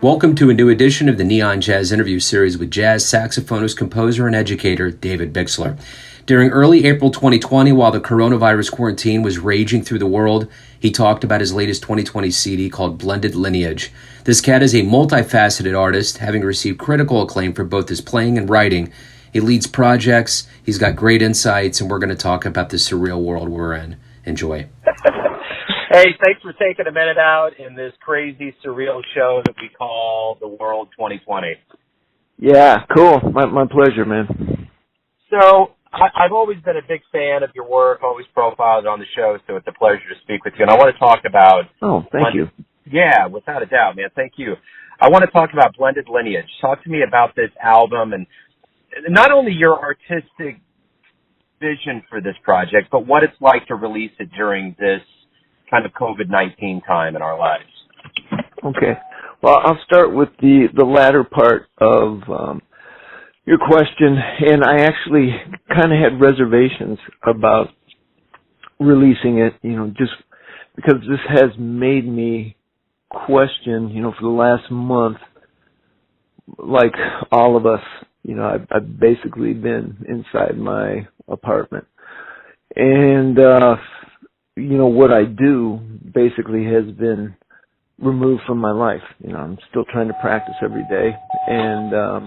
Welcome to a new edition of the Neon Jazz interview series with jazz saxophonist, composer, and educator David Bixler. During early April 2020, while the coronavirus quarantine was raging through the world, he talked about his latest 2020 CD called Blended Lineage. This cat is a multi-faceted artist, having received critical acclaim for both his playing and writing. He leads projects, he's got great insights, and we're going to talk about the surreal world we're in. Enjoy. Hey, thanks for taking a minute out in this crazy, surreal show that we call The World 2020. Yeah, cool. My pleasure, man. So, I've always been a big fan of your work, always profiled it on the show, so it's a pleasure to speak with you. And I want to talk about... Oh, thank you. Yeah, without a doubt, man. Thank you. I want to talk about Blended Lineage. Talk to me about this album and not only your artistic vision for this project, but what it's like to release it during this kind of COVID-19 time in our lives. Okay. Well, I'll start with the latter part of your question, and I actually kind of had reservations about releasing it, just because this has made me question, for the last month, like all of us, I've basically been inside my apartment. And, what I do basically has been removed from my life. I'm still trying to practice every day. And, sorry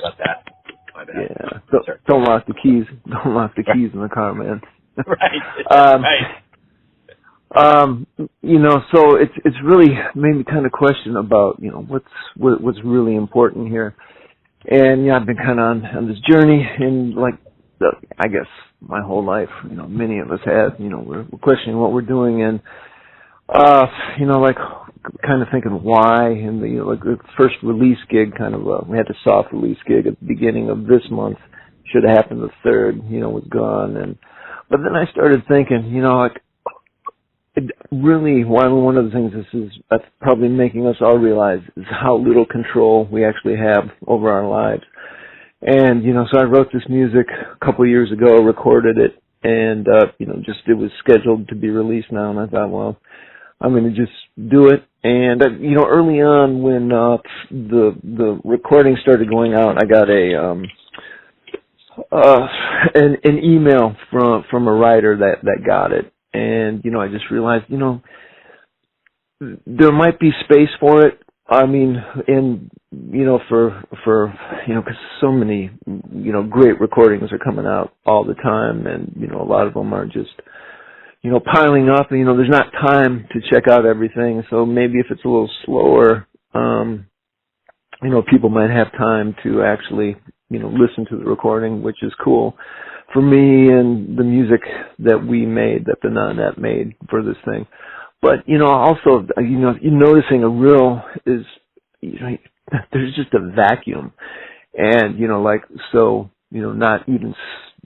about that. My bad. Yeah. Don't lock the keys. Don't lock the keys in the car, man. Right. Right. So it's really made me kind of question about, what's really important here. And, I've been kind of on this journey, and I guess my whole life, many of us have, we're questioning what we're doing, and, kind of thinking why, and the first release gig we had a soft release gig at the beginning of this month, should have happened the 3rd, was gone, but then I started thinking, really, one of the things that's probably making us all realize is how little control we actually have over our lives. And, so I wrote this music a couple of years ago, recorded it, and, it was scheduled to be released now, and I thought, well, I'm going to just do it. And, early on when, the recording started going out, I got an email from a writer that got it. And, I just realized, there might be space for it. I mean, for because so many, great recordings are coming out all the time, and, a lot of them are just, piling up, and, there's not time to check out everything. So maybe if it's a little slower, people might have time to actually, listen to the recording, which is cool for me and the music that we made, that the Non-Net made for this thing. But, also, you're noticing is, there's just a vacuum. And, not even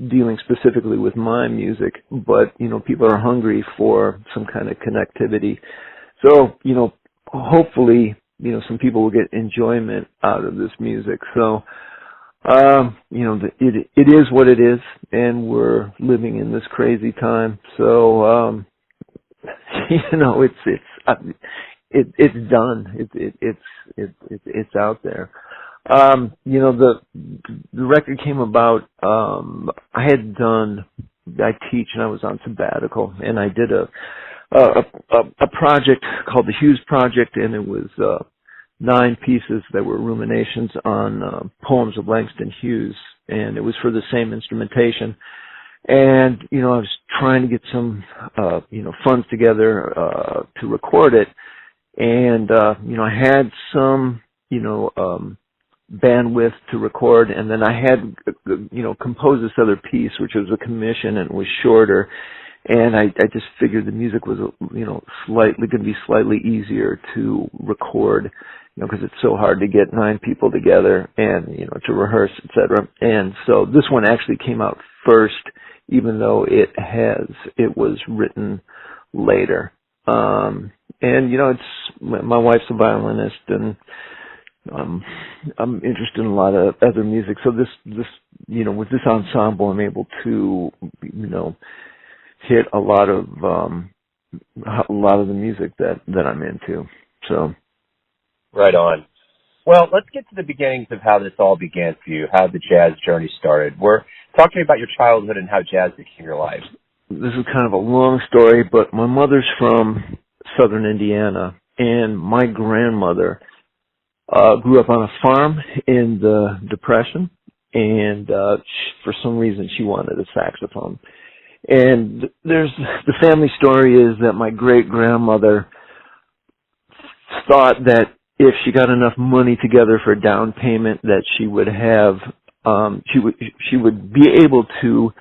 dealing specifically with my music, but, people are hungry for some kind of connectivity. So, hopefully, some people will get enjoyment out of this music. So, it is what it is, and we're living in this crazy time. So, it's done. It's out there. The record came about. I teach, and I was on sabbatical, and I did a project called the Hughes Project, and it was 9 pieces that were ruminations on poems of Langston Hughes, and it was for the same instrumentation. And, I was trying to get some, funds together to record it. And, I had some, bandwidth to record, and then I had, composed this other piece, which was a commission, and it was shorter. And I just figured the music was, going to be slightly easier to record, because it's so hard to get 9 people together and, to rehearse, etc. And so this one actually came out first, even though it was written later. And, my wife's a violinist, and I'm interested in a lot of other music. So this, with this ensemble, I'm able to, hit a lot of the music that I'm into. So, right on. Well, let's get to the beginnings of how this all began for you, how the jazz journey started. Talk to me about your childhood and how jazz became your life. this is kind of a long story, but my mother's from southern Indiana, and my grandmother grew up on a farm in the Depression, and for some reason she wanted a saxophone. And the family story is that my great-grandmother thought that if she got enough money together for a down payment that she would have, she would be able to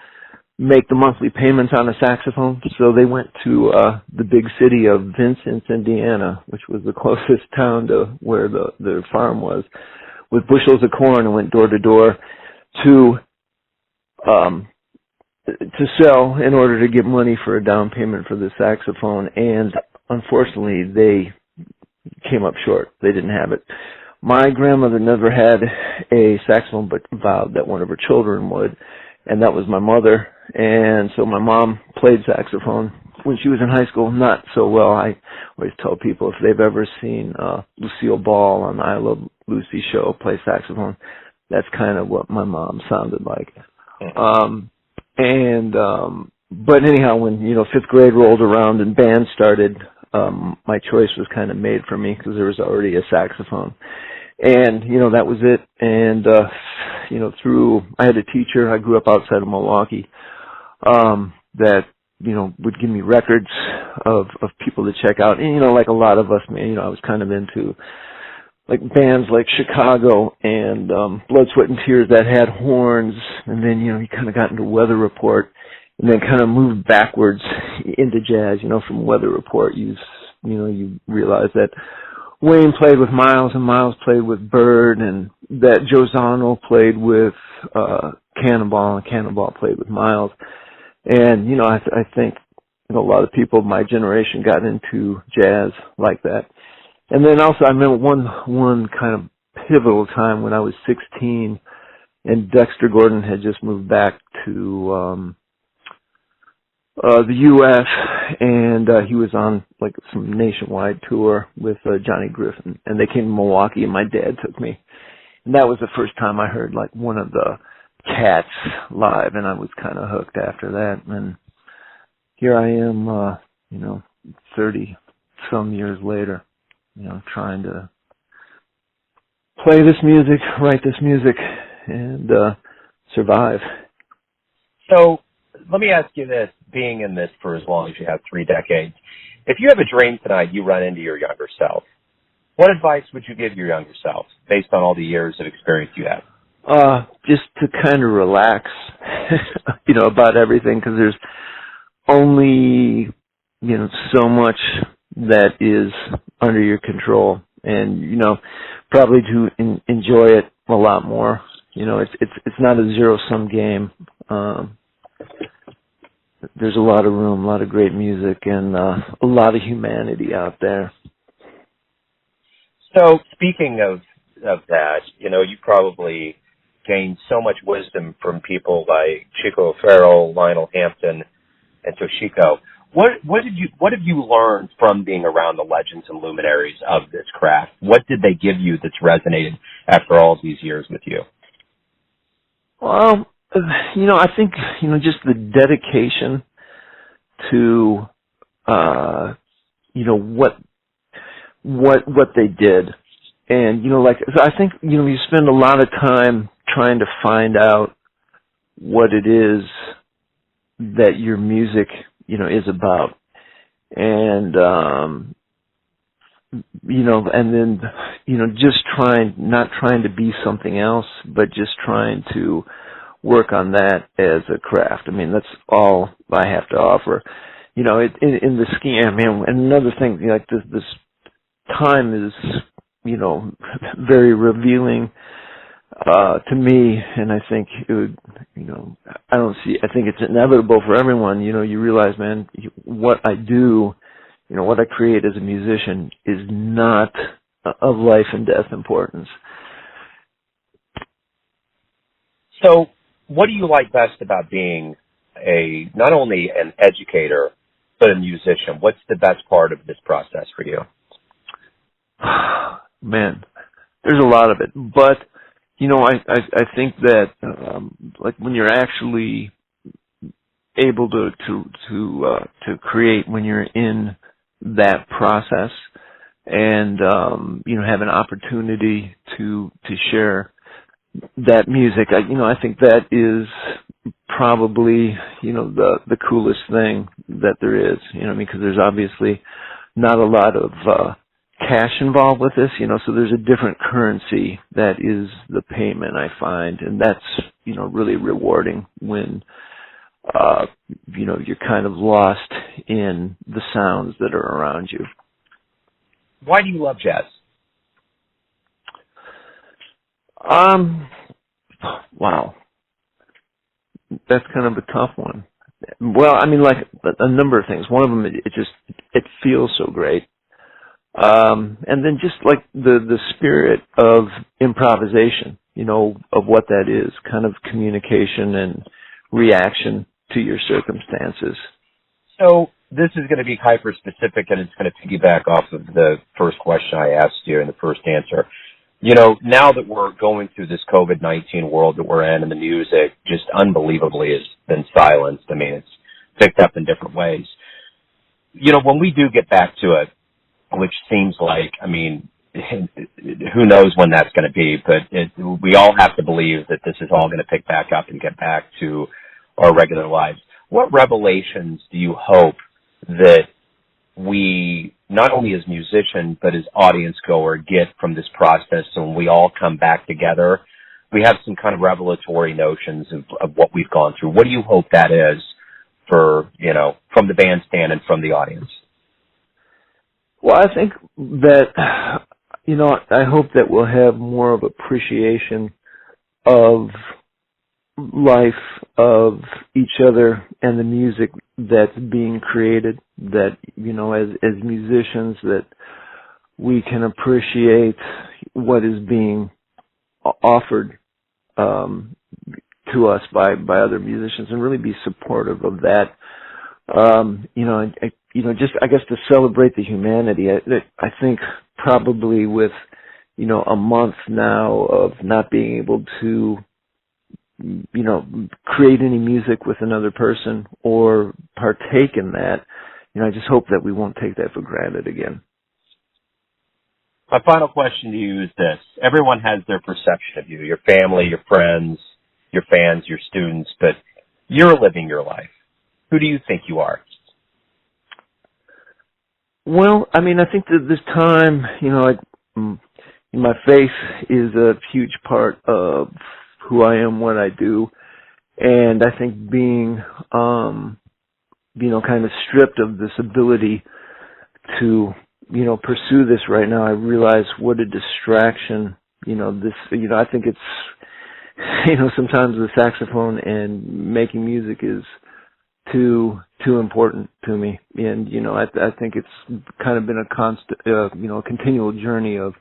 make the monthly payments on a saxophone. So they went to the big city of Vincennes, Indiana, which was the closest town to where the farm was, with bushels of corn, and went door to door to sell in order to get money for a down payment for the saxophone. And unfortunately, they came up short. They didn't have it. My grandmother never had a saxophone, but vowed that one of her children would, and that was my mother. And so my mom played saxophone when she was in high school, not so well. I always tell people if they've ever seen Lucille Ball on the I Love Lucy show play saxophone, that's kind of what my mom sounded like. But anyhow, when, fifth grade rolled around and band started, my choice was kind of made for me because there was already a saxophone. And, that was it. And, I had a teacher, I grew up outside of Milwaukee, that, would give me records of people to check out. And, like a lot of us, I was kind of into like bands like Chicago and Blood, Sweat, and Tears that had horns. And then, you kind of got into Weather Report, and then kind of moved backwards into jazz. From Weather Report, you realize that Wayne played with Miles, and Miles played with Bird, and that Joe Zawinul played with Cannonball, and Cannonball played with Miles. And, I think a lot of people of my generation got into jazz like that. And then also, I remember one kind of pivotal time when I was 16, and Dexter Gordon had just moved back to the U.S., and he was on like some nationwide tour with Johnny Griffin, and they came to Milwaukee, and my dad took me, and that was the first time I heard like one of the Cats live, and I was kind of hooked after that. And here I am, 30 some years later, trying to play this music, write this music, and survive. So let me ask you this, being in this for as long as you have, 3 decades, if you have a dream tonight, you run into your younger self, what advice would you give your younger self based on all the years of experience you have? Just to kind of relax, about everything, because there's only, so much that is under your control, and, probably to enjoy it a lot more. It's not a zero-sum game. There's a lot of room, a lot of great music, and a lot of humanity out there. So speaking of that, you probably gained so much wisdom from people like Chico Farrell, Lionel Hampton, and Toshiko. What have you learned from being around the legends and luminaries of this craft? What did they give you that's resonated after all these years with you? Well, I think, just the dedication to, what they did. And, so I think, you spend a lot of time trying to find out what it is that your music, is about. And, and then, just not trying to be something else, but just trying to work on that as a craft. That's all I have to offer. In the scheme, and another thing, this time is, very revealing to me, and I think it would, I think it's inevitable for everyone. You realize, man, what I do, what I create as a musician is not of life and death importance. So what do you like best about being not only an educator, but a musician? What's the best part of this process for you? man, there's a lot of it. But, I think that, like when you're actually able to create, when you're in that process and, have an opportunity to share that music, I think that is probably, the coolest thing that there is, because there's obviously not a lot of, cash involved with this, so there's a different currency that is the payment, I find, and that's, really rewarding when, you're kind of lost in the sounds that are around you. Why do you love jazz? Wow. That's kind of a tough one. Well, I mean, like a number of things. One of them, it feels so great. And then just like the spirit of improvisation, of what that is, kind of communication and reaction to your circumstances. So this is going to be hyper specific, and it's going to piggyback off of the first question I asked you in the first answer. Now that we're going through this COVID-19 world that we're in, and the music just unbelievably has been silenced. I mean, it's picked up in different ways. When we do get back to it, which seems like, I mean, who knows when that's going to be, but we all have to believe that this is all going to pick back up and get back to our regular lives. What revelations do you hope that we, not only as musicians, but as audience goer, get from this process, so when we all come back together, we have some kind of revelatory notions of what we've gone through? What do you hope that is for, from the bandstand and from the audience? Well, I think that, I hope that we'll have more of appreciation of life, of each other, and the music that's being created, that, as musicians, that we can appreciate what is being offered to us by other musicians, and really be supportive of that. Just, I guess, to celebrate the humanity. I think probably with, a month now of not being able to, create any music with another person or partake in that, I just hope that we won't take that for granted again. My final question to you is this. Everyone has their perception of you, your family, your friends, your fans, your students, but you're living your life. Who do you think you are? Well, I mean, I think that this time, my faith is a huge part of who I am, what I do, and I think being, kind of stripped of this ability to, pursue this right now, I realize what a distraction, I think it's, sometimes the saxophone and making music is too important to me, and I think it's kind of been a constant, a continual journey of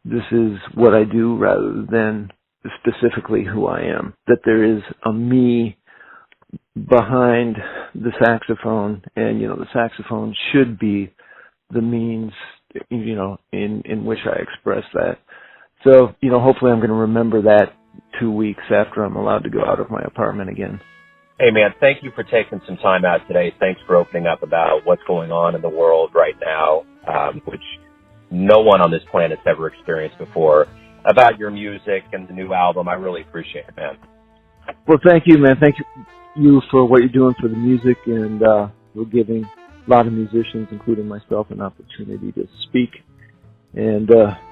this is what I do rather than specifically who I am. That there is a me behind the saxophone, and the saxophone should be the means, in which I express that. So hopefully I'm going to remember that 2 weeks after I'm allowed to go out of my apartment again. Hey, man, thank you for taking some time out today. Thanks for opening up about what's going on in the world right now, which no one on this planet's ever experienced before, about your music and the new album. I really appreciate it, man. Well, thank you, man. Thank you for what you're doing for the music, and we're giving a lot of musicians, including myself, an opportunity to speak and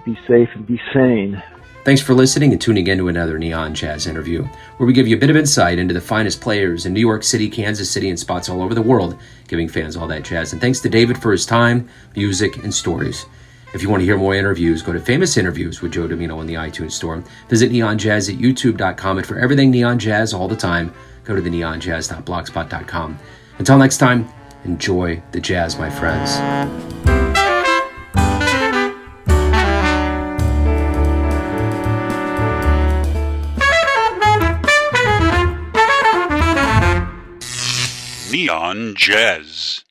be safe and be sane. Thanks for listening and tuning in to another Neon Jazz interview, where we give you a bit of insight into the finest players in New York City, Kansas City, and spots all over the world, giving fans all that jazz. And thanks to David for his time, music, and stories. If you want to hear more interviews, go to Famous Interviews with Joe Domino in the iTunes Store. Visit neonjazz at youtube.com, and for everything Neon Jazz all the time, go to the neonjazz.blogspot.com. Until next time, enjoy the jazz, my friends. Neon Jazz.